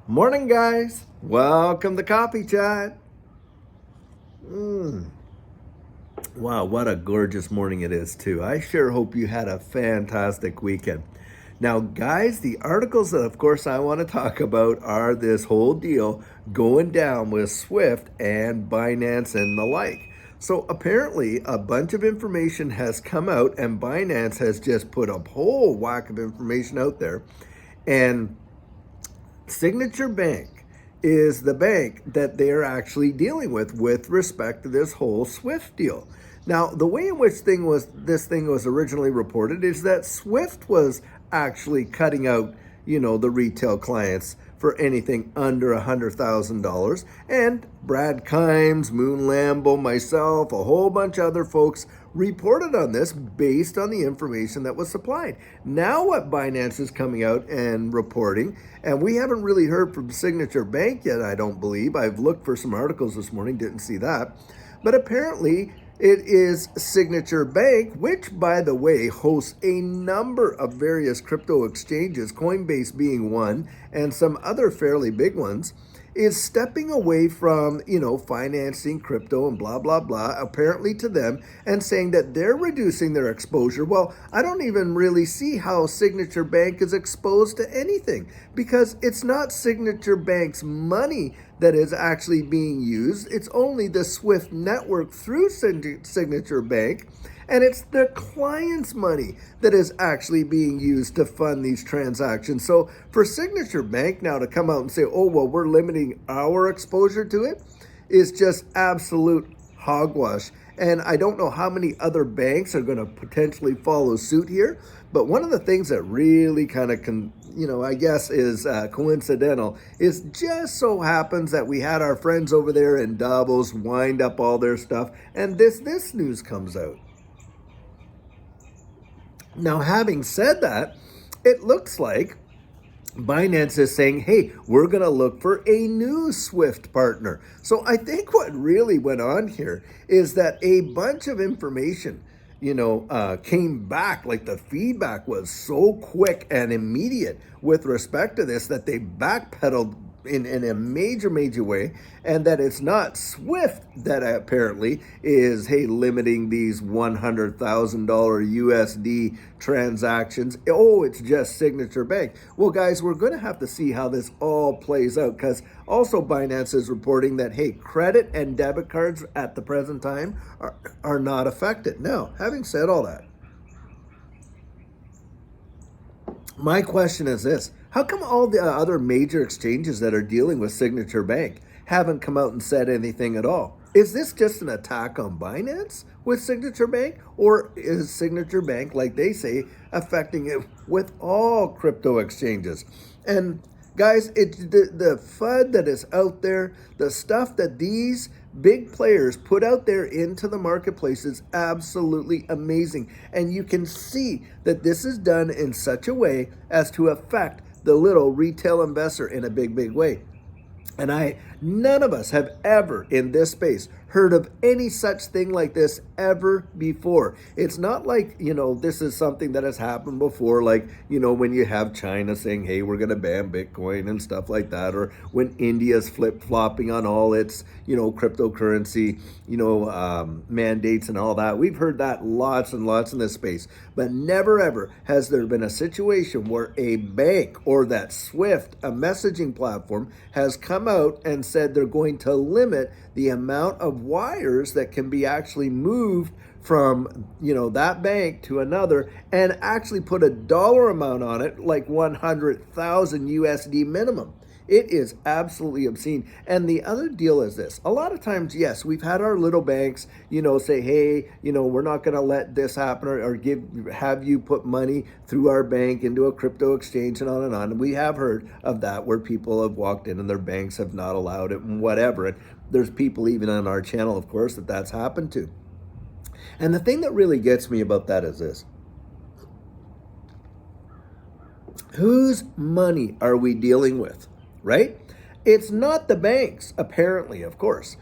Morning, guys. Welcome to Coffee Chat. Wow, what a gorgeous morning it is, too. I sure hope you had a fantastic weekend. Now, guys, the articles that, of course, I want to talk about are this whole deal going down with Swift and Binance and the like. So, apparently, a bunch of information has come out, and Binance has just put a whole whack of information out there. And Signature Bank is the bank that they're actually dealing with respect to this whole Swift deal. Now, the way in which this thing was originally reported is that Swift was actually cutting out, the retail clients for anything under $100,000. And Brad Kimes, Moon Lambo, myself, a whole bunch of other folks reported on this based on the information that was supplied. Now, what Binance is coming out and reporting, and we haven't really heard from Signature Bank yet, I don't believe. I've looked for some articles this morning, didn't see that. But apparently, it is Signature Bank, which, by the way, hosts a number of various crypto exchanges, Coinbase being one, and some other fairly big ones, is stepping away from, financing crypto and blah, blah, blah, apparently to them, and saying that they're reducing their exposure. Well, I don't even really see how Signature Bank is exposed to anything because it's not Signature Bank's money that is actually being used. It's only the Swift network through Signature Bank. And it's the client's money that is actually being used to fund these transactions. So for Signature Bank now to come out and say, oh, well, we're limiting our exposure to it is just absolute hogwash. And I don't know how many other banks are going to potentially follow suit here. But one of the things that really kind of I guess is coincidental is just so happens that we had our friends over there in Davos wind up all their stuff. And this news comes out. Now, having said that, it looks like Binance is saying, hey, we're going to look for a new Swift partner. So I think what really went on here is that a bunch of information, came back. Like the feedback was so quick and immediate with respect to this that they backpedaled in a major way, and that it's not Swift that apparently is, hey, limiting these $100,000 USD transactions. Oh, it's just Signature Bank. Well, guys, we're going to have to see how this all plays out, because also Binance is reporting that, hey, credit and debit cards at the present time are not affected. Now, having said all that, my question is this: how come all the other major exchanges that are dealing with Signature Bank haven't come out and said anything at all? Is this just an attack on Binance with Signature Bank? Or is Signature Bank, like they say, affecting it with all crypto exchanges? And guys, it's the FUD that is out there, the stuff that these big players put out there into the marketplace is absolutely amazing. And you can see that this is done in such a way as to affect the little retail investor in a big way. And none of us have ever in this space heard of any such thing like this ever before. It's not like, this is something that has happened before, like, when you have China saying, hey, we're going to ban Bitcoin and stuff like that, or when India's flip-flopping on all its, cryptocurrency, mandates and all that. We've heard that lots and lots in this space, but never ever has there been a situation where a bank or that Swift, a messaging platform, has come out and said they're going to limit the amount of wires that can be actually moved from that bank to another, and actually put a dollar amount on it, like 100,000 USD minimum. It is absolutely obscene. And the other deal is this: a lot of times, yes, we've had our little banks, say, hey, we're not going to let this happen, or have you put money through our bank into a crypto exchange, and on and on. And we have heard of that where people have walked in and their banks have not allowed it and whatever. And there's people even on our channel, of course, that's happened to. And the thing that really gets me about that is this: whose money are we dealing with, right? It's not the banks, apparently, of course,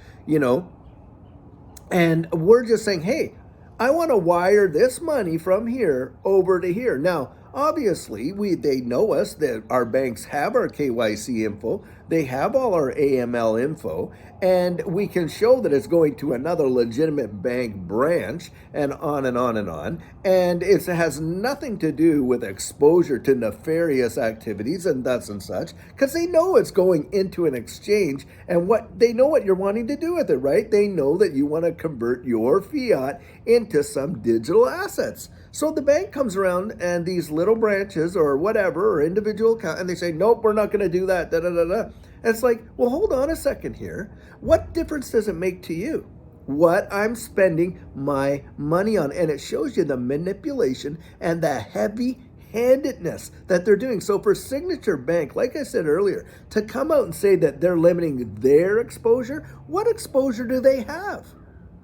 and we're just saying, hey, I want to wire this money from here over to here. Now, obviously they know us, that our banks have our KYC info, they have all our AML info, and we can show that it's going to another legitimate bank branch, and on and on and on. And it has nothing to do with exposure to nefarious activities and thus and such, because they know it's going into an exchange, and what they know what you're wanting to do with it, right? They know that you want to convert your fiat into some digital assets. So the bank comes around, and these little branches or whatever, or individual account, and they say, nope, we're not going to do that, da da da da. And it's like, well, hold on a second here. What difference does it make to you what I'm spending my money on? And it shows you the manipulation and the heavy-handedness that they're doing. So for Signature Bank, like I said earlier, to come out and say that they're limiting their exposure, what exposure do they have?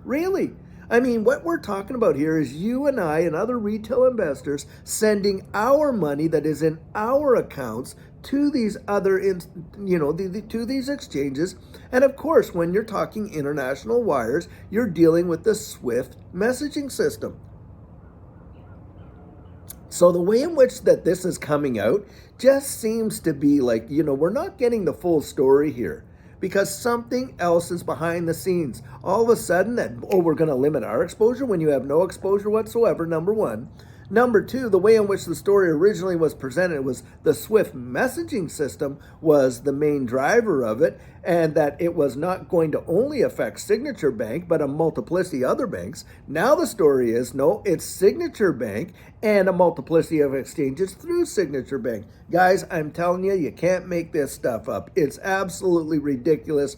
Really? I mean, what we're talking about here is you and I and other retail investors sending our money that is in our accounts to these other, to these exchanges. And of course, when you're talking international wires, you're dealing with the SWIFT messaging system. So the way in which that this is coming out just seems to be like, we're not getting the full story here, because something else is behind the scenes. All of a sudden we're going to limit our exposure when you have no exposure whatsoever, number one. Number two, the way in which the story originally was presented was the SWIFT messaging system was the main driver of it, and that it was not going to only affect Signature Bank, but a multiplicity of other banks. Now the story is, no, it's Signature Bank and a multiplicity of exchanges through Signature Bank. Guys, I'm telling you, you can't make this stuff up. It's absolutely ridiculous,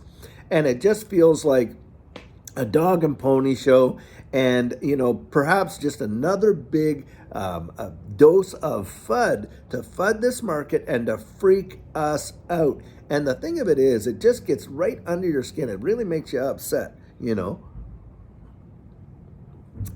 and it just feels like a dog and pony show, and perhaps just another big a dose of FUD to FUD this market and to freak us out. And the thing of it is, it just gets right under your skin. It really makes you upset,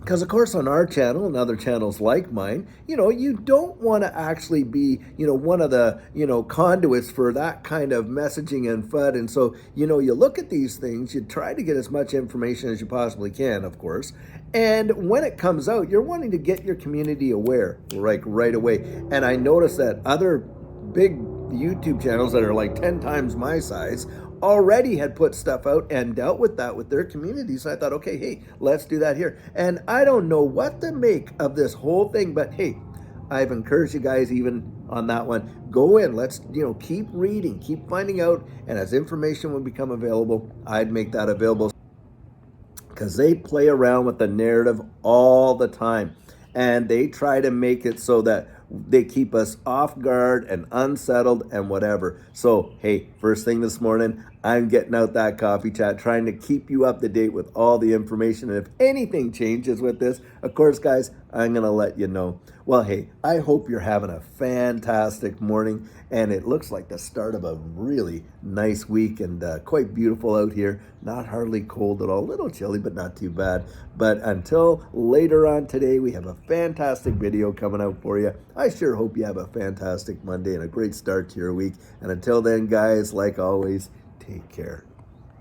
Because, of course, on our channel and other channels like mine, you don't want to actually be, one of the, conduits for that kind of messaging and FUD. And so, you look at these things, you try to get as much information as you possibly can, of course. And when it comes out, you're wanting to get your community aware, like right away. And I noticed that other big YouTube channels that are like 10 times my size already had put stuff out and dealt with that with their communities. So I thought, okay, hey, let's do that here. And I don't know what to make of this whole thing, but hey, I've encouraged you guys even on that one. Go in, let's, keep reading, keep finding out. And as information would become available, I'd make that available, because they play around with the narrative all the time. And they try to make it so that they keep us off guard and unsettled and whatever. So, hey, first thing this morning, I'm getting out that coffee chat, trying to keep you up to date with all the information. And if anything changes with this, of course, guys, I'm going to let you know. Well, hey, I hope you're having a fantastic morning, and it looks like the start of a really nice week, and quite beautiful out here. Not hardly cold at all, a little chilly, but not too bad. But until later on today, we have a fantastic video coming out for you. I sure hope you have a fantastic Monday and a great start to your week. And until then, guys, like always, take care.